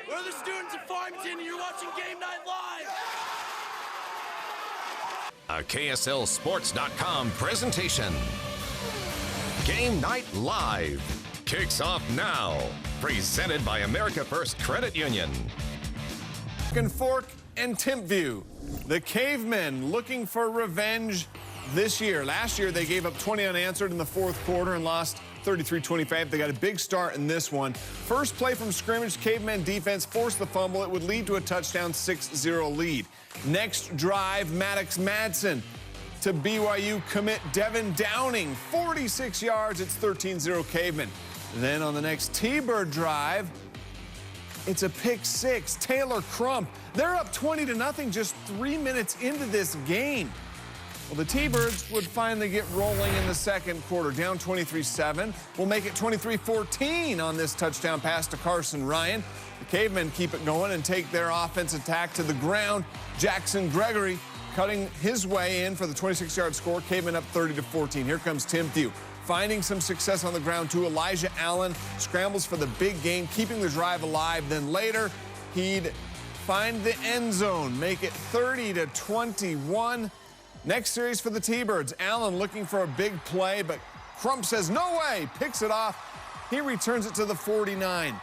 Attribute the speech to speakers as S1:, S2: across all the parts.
S1: We're the students of Farmington, and you're watching Game Night Live.
S2: A KSLSports.com presentation. Game Night Live kicks off now. Presented by America First Credit Union.
S3: Fork and Timpview. The Cavemen looking for revenge this year. Last year, they gave up 20 unanswered in the fourth quarter and lost 33-25. They got a big start in this one. First play from scrimmage, Cavemen defense forced the fumble. It would lead to a touchdown 6-0 lead. Next drive, Maddox Madsen to BYU commit Devin Downing. 46 yards, it's 13-0 Cavemen. Then on the next T-Bird drive, it's a pick six. Taylor Crump. They're up 20-0 just 3 minutes into this game. Well, the T-Birds would finally get rolling in the second quarter, down 23-7. We'll make it 23-14 on this touchdown pass to Carson Ryan. The Cavemen keep it going and take their offense attack to the ground. Jackson Gregory cutting his way in for the 26-yard score. Cavemen up 30-14. Here comes Timpview, finding some success on the ground too. Elijah Allen scrambles for the big gain, keeping the drive alive. Then later, he'd find the end zone, make it 30-21. Next series for the T-Birds. Allen looking for a big play, but Crump says no way, picks it off. He returns it to the 49.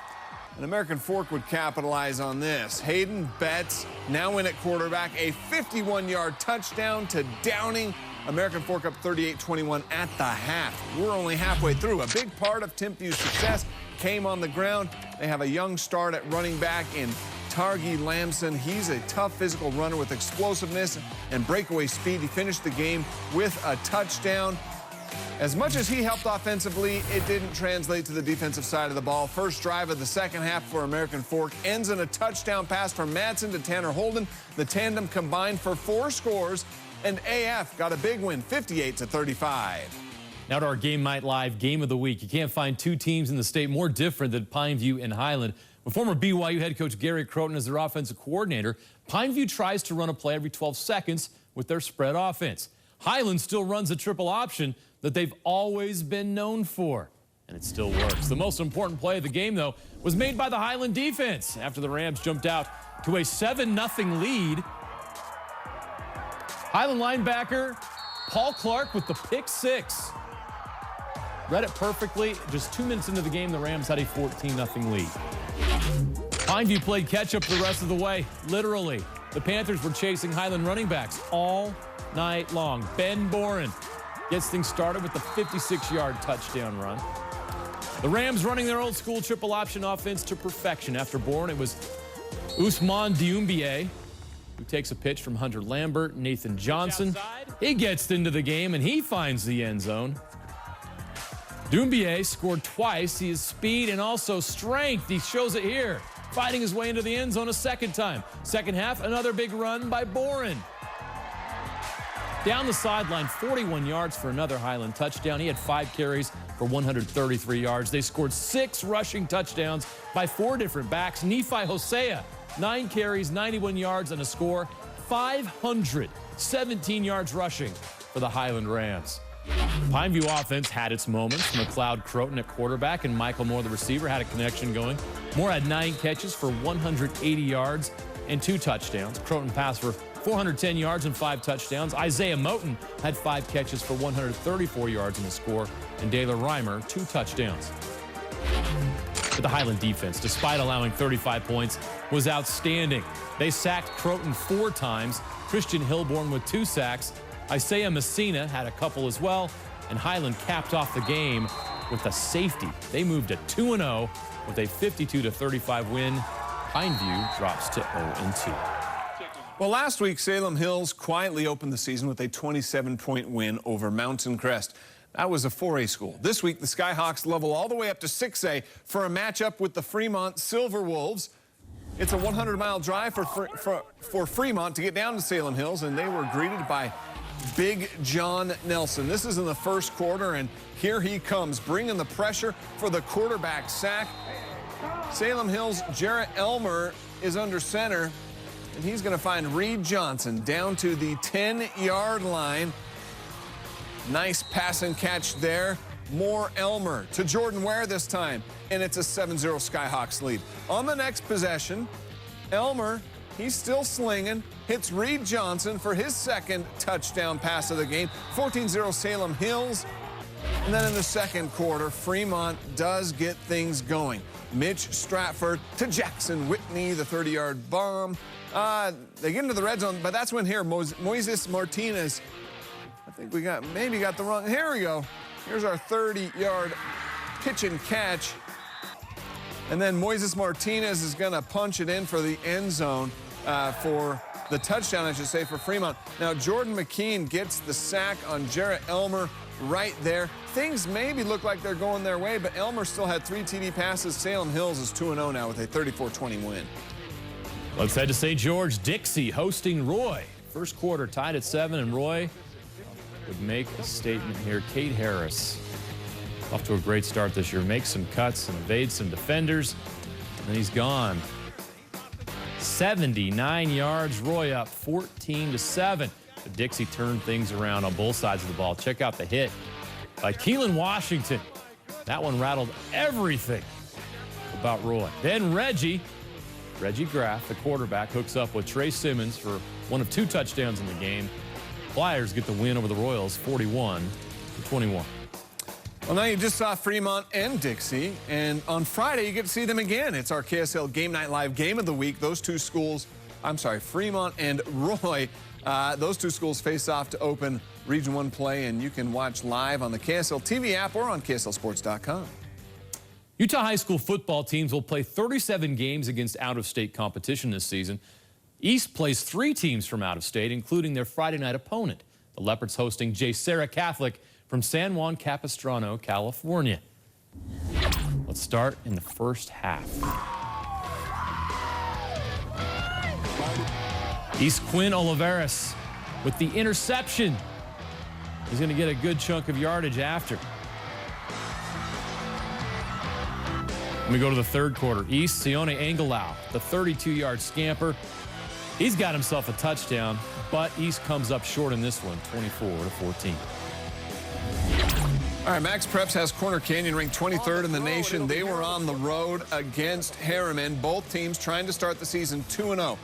S3: An American Fork would capitalize on this. Hayden Betts now in at quarterback, a 51-yard touchdown to Downing. American Fork up 38-21 at the half. We're only halfway through. A big part of Timpview's success came on the ground. They have a young start at running back in Targi Lamson. He's a tough physical runner with explosiveness and breakaway speed. He finished the game with a touchdown. As much as he helped offensively, it didn't translate to the defensive side of the ball. First drive of the second half for American Fork ends in a touchdown pass from Madsen to Tanner Holden. The tandem combined for 4 scores, and AF got a big win, 58-35.
S4: Now to our Game Night Live Game of the Week. You can't find 2 teams in the state more different than Pineview and Highland. With former BYU head coach Gary Croton as their offensive coordinator, Pineview tries to run a play every 12 seconds with their spread offense. Highland still runs a triple option that they've always been known for, and it still works. The most important play of the game, though, was made by the Highland defense after the Rams jumped out to a 7-0 lead. Highland linebacker Paul Clark with the pick six. Read it perfectly. Just 2 minutes into the game, the Rams had a 14-0 lead. Pineview played catch-up the rest of the way, literally. The Panthers were chasing Highland running backs all night long. Ben Boren gets things started with the 56-yard touchdown run. The Rams running their old-school triple option offense to perfection. After Boren, it was Ousmane Dioumbie, who takes a pitch from Hunter Lambert, Nathan Johnson. He gets into the game, and he finds the end zone. Dioumbie scored twice. He has speed and also strength. He shows it here, fighting his way into the end zone a second time. Second half, another big run by Boren. Down the sideline, 41 yards for another Highland touchdown. He had 5 carries for 133 yards. They scored 6 rushing touchdowns by 4 different backs. Nephi Hosea, 9 carries, 91 yards, and a score. 517 yards rushing for the Highland Rams. Pineview offense had its moments. McLeod Croton at quarterback and Michael Moore, the receiver, had a connection going. Moore had 9 catches for 180 yards and 2 touchdowns. Croton passed for 410 yards and 5 touchdowns. Isaiah Moten had 5 catches for 134 yards in the score, and Daylor Reimer 2 touchdowns. But the Highland defense, despite allowing 35 points, was outstanding. They sacked Croton 4 times. Christian Hilborn with 2 sacks. Isaiah Messina had a couple as well, and Highland capped off the game with a safety. They moved to 2-0 with a 52-35 win. Pineview drops to 0-2.
S3: Well, last week, Salem Hills quietly opened the season with a 27-point win over Mountain Crest. That was a 4A school. This week, the Skyhawks level all the way up to 6A for a matchup with the Fremont Silver Wolves. It's a 100-mile drive for Fremont to get down to Salem Hills, and they were greeted by Big John Nelson. This is in the first quarter, and here he comes, bringing the pressure for the quarterback sack. Salem Hills' Jarrett Elmer is under center, and he's going to find Reed Johnson down to the 10-yard line. Nice pass and catch there more Elmer to Jordan Ware this time, and it's a 7-0 Skyhawks lead. On the next possession, Elmer, he's still slinging, hits Reed Johnson for his second touchdown pass of the game, 14-0 Salem Hills. And then in the second quarter, Fremont does get things going. Mitch Stratford to Jackson Whitney, the 30-yard bomb. They get into the red zone, but that's when here, Moises Martinez, I think we maybe got the wrong, here we go. Here's our 30-yard pitch and catch. And then Moises Martinez is gonna punch it in for the end zone for the touchdown, I should say, for Fremont. Now, Jordan McKean gets the sack on Jarrett Elmer right there. Things maybe look like they're going their way, but Elmer still had 3 TD passes. Salem Hills is 2-0 now with a 34-20 win.
S4: Let's head to St. George. Dixie hosting Roy. First quarter tied at 7, and Roy would make a statement here. Kate Harris off to a great start this year. Makes some cuts and evades some defenders, and he's gone. 79 yards. Roy up 14-7. But Dixie turned things around on both sides of the ball. Check out the hit by Keelan Washington. That one rattled everything about Roy. Then Reggie Graff, the quarterback, hooks up with Trey Simmons for one of 2 touchdowns in the game. Flyers get the win over the Royals, 41-21.
S3: Well, now you just saw Fremont and Dixie, and on Friday you get to see them again. It's our KSL Game Night Live Game of the Week. Those two schools, Fremont and Roy, those two schools face off to open Region 1 play, and you can watch live on the KSL TV app or on KSLSports.com.
S4: Utah high school football teams will play 37 games against out-of-state competition this season. East plays 3 teams from out of state, including their Friday night opponent. The Leopards hosting J. Sarah Catholic from San Juan Capistrano, California. Let's start in the first half. East Quinn Oliveras with the interception. He's going to get a good chunk of yardage after. Let me go to the third quarter. East, Sione Angelau, the 32-yard scamper. He's got himself a touchdown, but East comes up short in this one, 24-14.
S3: All right, Max Preps has Corner Canyon ranked 23rd in the nation. They were on the road against Harriman. Both teams trying to start the season 2-0.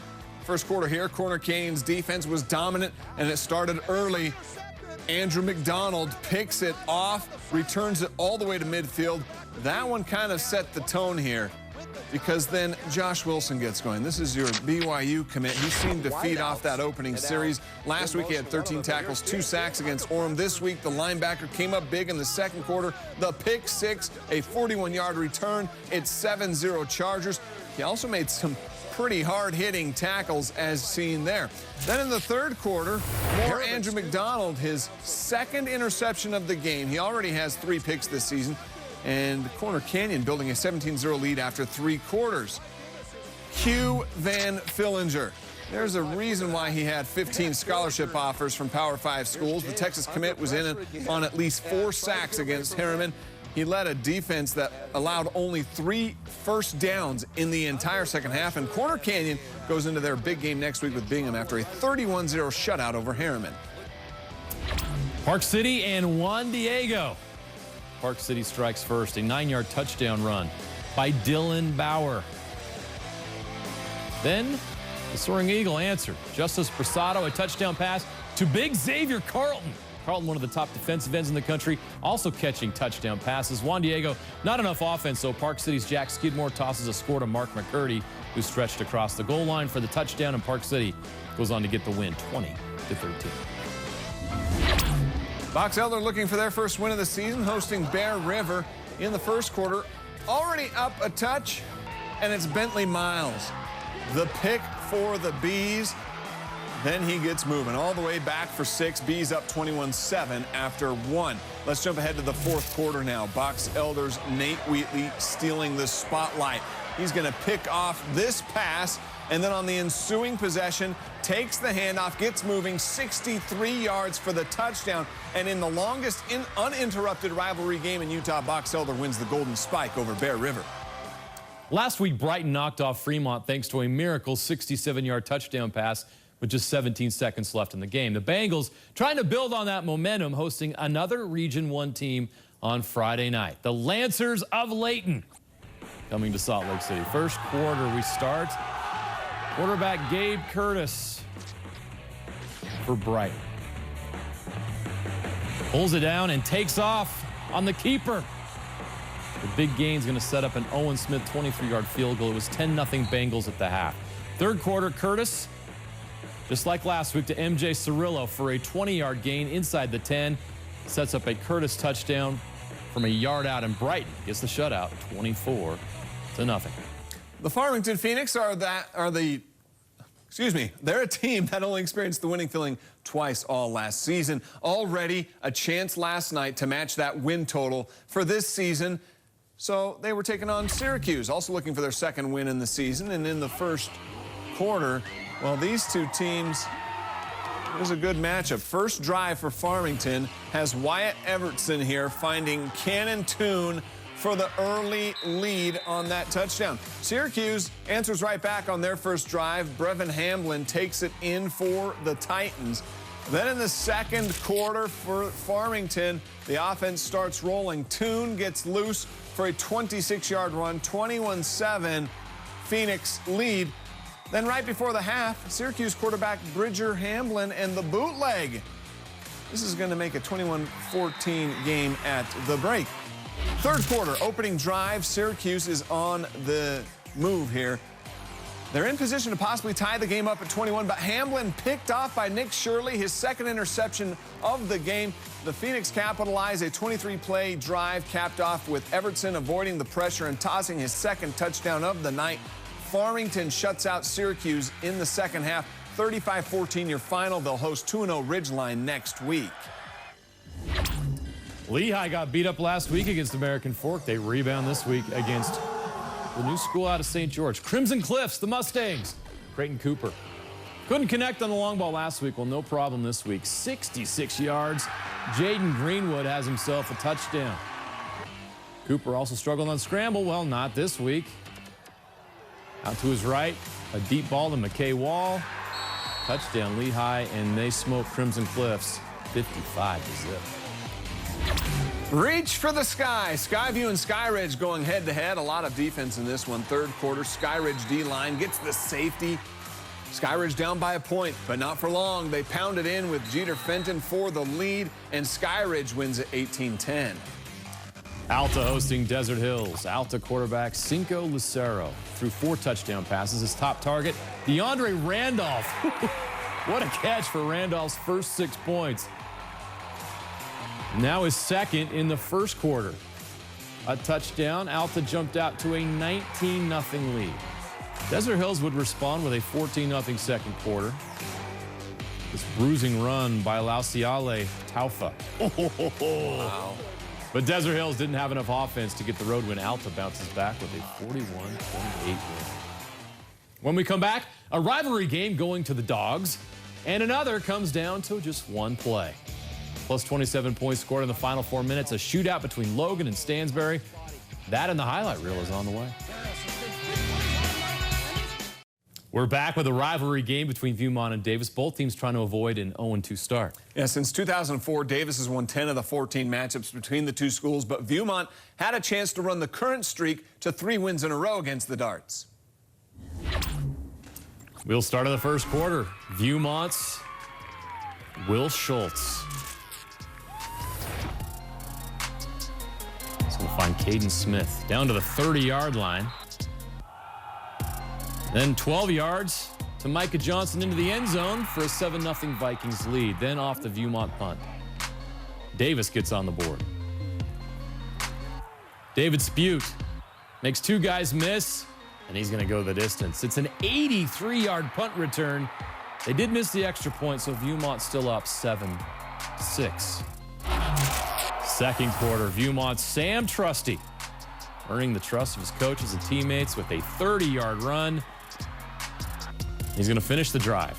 S3: First quarter here, Corner Canyon's defense was dominant, and it started early. Andrew McDonald picks it off, returns it all the way to midfield. That one kind of set the tone here, because then Josh Wilson gets going. This is your BYU commit. He seemed to feed off that opening series. Last week he had 13 tackles, 2 sacks against Orem. This week the linebacker came up big in the second quarter. The pick 6, a 41-yard return. It's 7-0 Chargers. He also made some pretty hard-hitting tackles as seen there. Then in the third quarter, more Andrew McDonald, his second interception of the game. He already has 3 picks this season. And Corner Canyon building a 17-0 lead after 3 quarters. Hugh Van Fillinger. There's a reason why he had 15 scholarship offers from Power 5 schools. The Texas commit was in on at least 4 sacks against Harriman. He led a defense that allowed only 3 first downs in the entire second half. And Corner Canyon goes into their big game next week with Bingham after a 31-0 shutout over Harriman.
S4: Park City and Juan Diego. Park City strikes first, a 9-yard touchdown run by Dylan Bauer. Then the Soaring Eagle answered. Justice Prasado, a touchdown pass to big Xavier Carlton. Carlton, one of the top defensive ends in the country, also catching touchdown passes. Juan Diego, not enough offense, so Park City's Jack Skidmore tosses a score to Mark McCurdy, who stretched across the goal line for the touchdown, and Park City goes on to get the win, 20-13.
S3: Box Elder looking for their first win of the season, hosting Bear River in the first quarter. Already up a touch, and it's Bentley Miles. The pick for the Bees. Then he gets moving all the way back for 6. Bees up 21-7 after 1. Let's jump ahead to the fourth quarter now. Box Elders' Nate Wheatley stealing the spotlight. He's going to pick off this pass, and then on the ensuing possession, takes the handoff, gets moving, 63 yards for the touchdown. And in the longest uninterrupted rivalry game in Utah, Box Elder wins the Golden Spike over Bear River.
S4: Last week, Brighton knocked off Fremont thanks to a miracle 67-yard touchdown pass with just 17 seconds left in the game. The Bengals trying to build on that momentum, hosting another Region 1 team on Friday night. The Lancers of Layton coming to Salt Lake City. First quarter we start. Quarterback Gabe Curtis for Brighton. Pulls it down and takes off on the keeper. The big gain's going to set up an Owen Smith 23-yard field goal. It was 10-0 Bengals at the half. Third quarter, Curtis, just like last week, to MJ Cirillo for a 20-yard gain inside the 10. Sets up a Curtis touchdown from a yard out, and Brighton gets the shutout, 24-0.
S3: The Farmington Phoenix they're a team that only experienced the winning feeling twice all last season. Already a chance last night to match that win total for this season. So they were taking on Syracuse, also looking for their second win in the season. And in the first quarter, well, these two teams, it was a good matchup. First drive for Farmington has Wyatt Evertson here finding Cannon Toon for the early lead on that touchdown. Syracuse answers right back on their first drive. Brevin Hamblin takes it in for the Titans. Then in the second quarter for Farmington, the offense starts rolling. Toon gets loose for a 26-yard run, 21-7, Phoenix lead. Then right before the half, Syracuse quarterback Bridger Hamblin and the bootleg. This is going to make a 21-14 game at the break. Third quarter, opening drive. Syracuse is on the move here. They're in position to possibly tie the game up at 21, but Hamblin picked off by Nick Shirley, his second interception of the game. The Phoenix capitalize a 23-play drive capped off with Evertson avoiding the pressure and tossing his second touchdown of the night. Farmington shuts out Syracuse in the second half. 35-14 your final. They'll host 2-0 Ridgeline next week.
S4: Lehigh got beat up last week against American Fork. They rebound this week against the new school out of St. George. Crimson Cliffs, the Mustangs. Creighton Cooper. Couldn't connect on the long ball last week. Well, no problem this week. 66 yards. Jaden Greenwood has himself a touchdown. Cooper also struggled on scramble. Well, not this week. Out to his right, a deep ball to McKay Wall. Touchdown Lehigh, and they smoke Crimson Cliffs 55-0.
S3: Reach for the sky. Skyview and Skyridge going head-to-head. A lot of defense in this one. Third quarter, Skyridge D-line gets the safety. Skyridge down by a point, but not for long. They pound it in with Jeter Fenton for the lead, and Skyridge wins at 18-10.
S4: Alta hosting Desert Hills. Alta quarterback Cinco Lucero threw 4 touchdown passes. His top target, DeAndre Randolph. What a catch for Randolph's first 6 points. Now his second in the first quarter. A touchdown. Alta jumped out to a 19-0 lead. Desert Hills would respond with a 14-0 second quarter. This bruising run by Lausiale Taufa. Wow. But Desert Hills didn't have enough offense to get the road win. Alta bounces back with a 41-28 win. When we come back, a rivalry game going to the Dogs, and another comes down to just one play. Plus 27 points scored in the final 4 minutes. A shootout between Logan and Stansbury. That and the highlight reel is on the way. We're back with a rivalry game between Viewmont and Davis. Both teams trying to avoid an 0-2 start.
S3: Yeah, since 2004, Davis has won 10 of the 14 matchups between the two schools, but Viewmont had a chance to run the current streak to 3 wins in a row against the Darts.
S4: We'll start in the first quarter. Viewmont's Will Schultz. So we'll find Caden Smith down to the 30-yard line. Then 12 yards to Micah Johnson into the end zone for a 7-0 Vikings lead. Then off the Viewmont punt. Davis gets on the board. David Spute makes 2 guys miss, and he's going to go the distance. It's an 83-yard punt return. They did miss the extra point, so Viewmont's still up 7-6. Second quarter, Viewmont's Sam Trusty earning the trust of his coaches and teammates with a 30-yard run. He's going to finish the drive.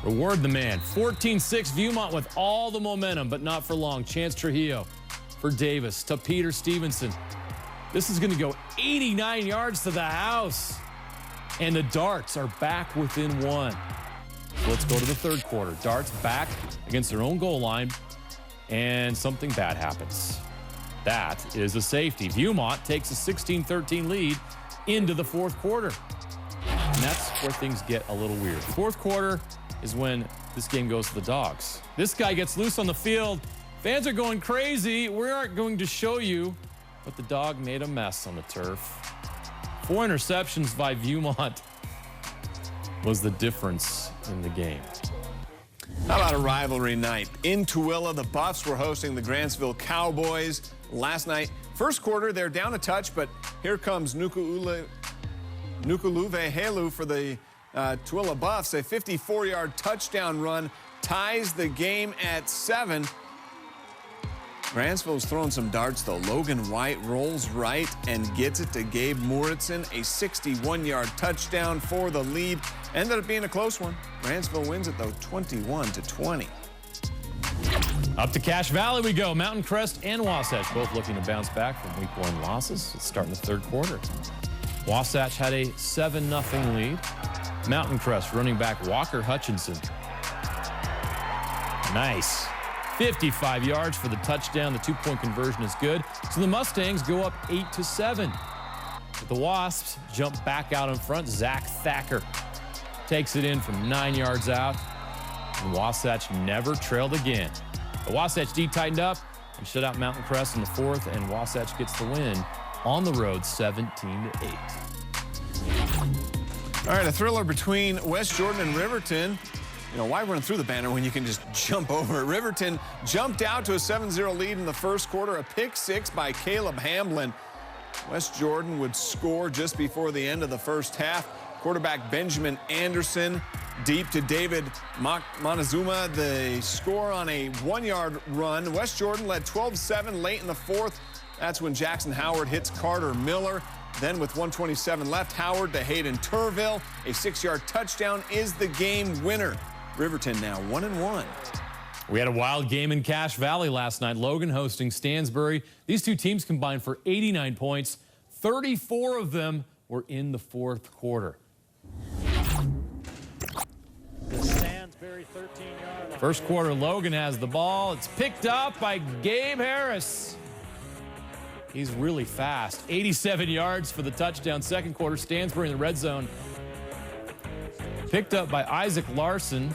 S4: Reward the man. 14-6, Viewmont with all the momentum, but not for long. Chance Trujillo for Davis to Peter Stevenson. This is going to go 89 yards to the house. And the Darts are back within 1. So let's go to the third quarter. Darts back against their own goal line, and something bad happens. That is a safety. Viewmont takes a 16-13 lead into the fourth quarter. And that's where things get a little weird. Fourth quarter is when this game goes to the dogs. This guy gets loose on the field. Fans are going crazy. We aren't going to show you, but the dog made a mess on the turf. 4 interceptions by Viewmont was the difference in the game.
S3: How about a rivalry night? In Tooele, the Buffs were hosting the Grantsville Cowboys last night. First quarter, they're down a touch, but here comes Nukuluvehelu for the Tooele Buffs. A 54-yard touchdown run ties the game at 7. Grantsville's throwing some darts, though. Logan White rolls right and gets it to Gabe Moritzen. A 61-yard touchdown for the lead. Ended up being a close one. Grantsville wins it, though, 21-20.
S4: Up to Cache Valley we go. Mountain Crest and Wasatch both looking to bounce back from week 1 losses. Let's start in the third quarter. Wasatch had a 7-0 lead. Mountain Crest running back Walker Hutchinson. Nice. 55 yards for the touchdown. The 2-point conversion is good. So the Mustangs go up 8-7. But the Wasps jump back out in front. Zach Thacker takes it in from 9 yards out. And Wasatch never trailed again. The Wasatch D tightened up and shut out Mountain Crest in the fourth, and Wasatch gets the win on the road 17-8.
S3: All right, a thriller between West Jordan and Riverton. You know, why run through the banner when you can just jump over it? Riverton jumped out to a 7-0 lead in the first quarter. A pick 6 by Caleb Hamblin. West Jordan would score just before the end of the first half. Quarterback Benjamin Anderson deep to David Montezuma. The score on a 1-yard run. West Jordan led 12-7 late in the fourth. That's when Jackson Howard hits Carter Miller. Then with 1:27 left, Howard to Hayden Turville. A 6-yard touchdown is the game winner. Riverton now 1-1.
S4: We had a wild game in Cache Valley last night. Logan hosting Stansbury. These two teams combined for 89 points. 34 of them were in the fourth quarter. First quarter, Logan has the ball. It's picked up by Gabe Harris. He's really fast. 87 yards for the touchdown. Second quarter, Stansbury in the red zone. Picked up by Isaac Larson.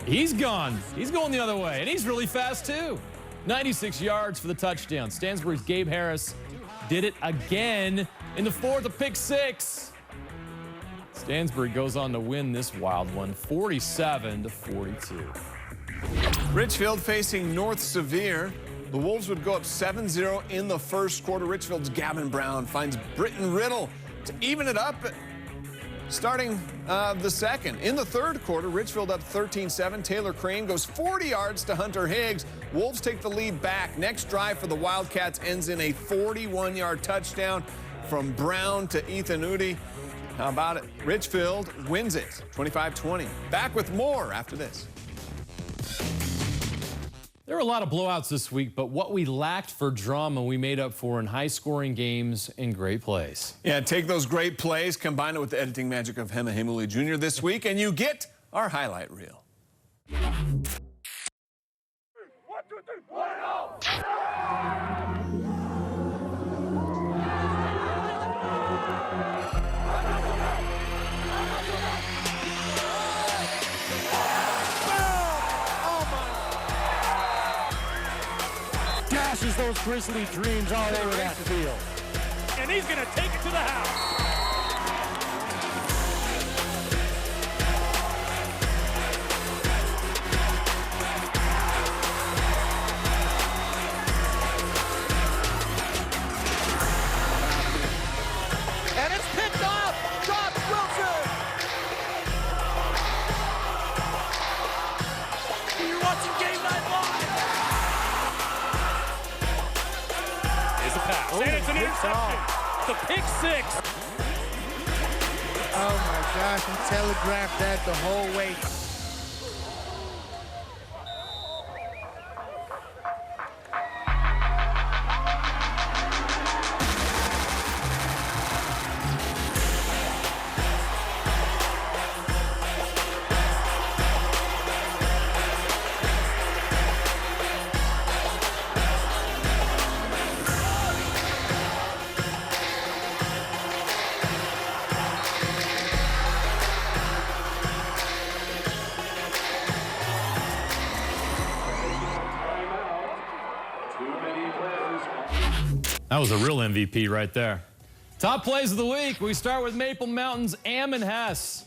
S4: He's gone. He's going the other way, and he's really fast too. 96 yards for the touchdown. Stansbury's Gabe Harris did it again in the fourth, a pick 6. Stansbury goes on to win this wild one, 47-42.
S3: Richfield facing North Sevier. The Wolves would go up 7-0 in the first quarter. Richfield's Gavin Brown finds Britton Riddle to even it up, starting the second. In the third quarter, Richfield up 13-7. Taylor Crane goes 40 yards to Hunter Higgs. Wolves take the lead back. Next drive for the Wildcats ends in a 41-yard touchdown from Brown to Ethan Udy. How about it? Richfield wins it, 25-20. Back with more after this.
S4: There were a lot of blowouts this week, but what we lacked for drama, we made up for in high-scoring games and great plays.
S3: Yeah, take those great plays, combine it with the editing magic of Hema Hemuli Jr. this week, and you get our highlight reel.
S1: 1, 2, 3, 1-0!
S5: Dashes those Grizzly dreams all over that field.
S1: And he's going to take it to the house.
S5: And it's picked up. Josh Wilson.
S1: You're watching Game Night Live. There's a pass. And it's an interception. The pick 6.
S5: Oh my gosh, he telegraphed that the whole way.
S4: That was a real MVP right there. Top plays of the week. We start with Maple Mountain's Ammon Hess.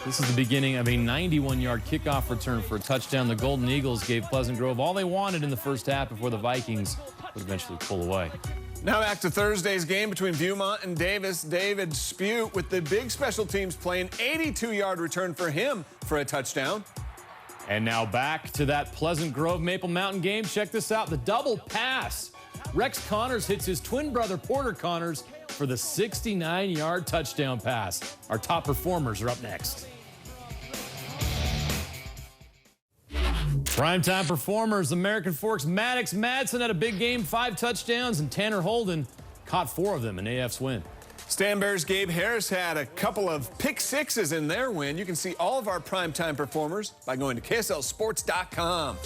S4: This is the beginning of a 91-yard kickoff return for a touchdown. The Golden Eagles gave Pleasant Grove all they wanted in the first half before the Vikings would eventually pull away.
S3: Now back to Thursday's game between Viewmont and Davis. David Spute with the big special teams play, an 82-yard return for him for a touchdown.
S4: And now back to that Pleasant Grove Maple Mountain game. Check this out, the double pass. Rex Connors hits his twin brother Porter Connors for the 69-yard touchdown pass. Our top performers are up next. Primetime performers, American Forks Maddox Madsen had a big game, 5 touchdowns, and Tanner Holden caught 4 of them in AF's win.
S3: Stan Bears' Gabe Harris had a couple of pick sixes in their win. You can see all of our primetime performers by going to KSLSports.com.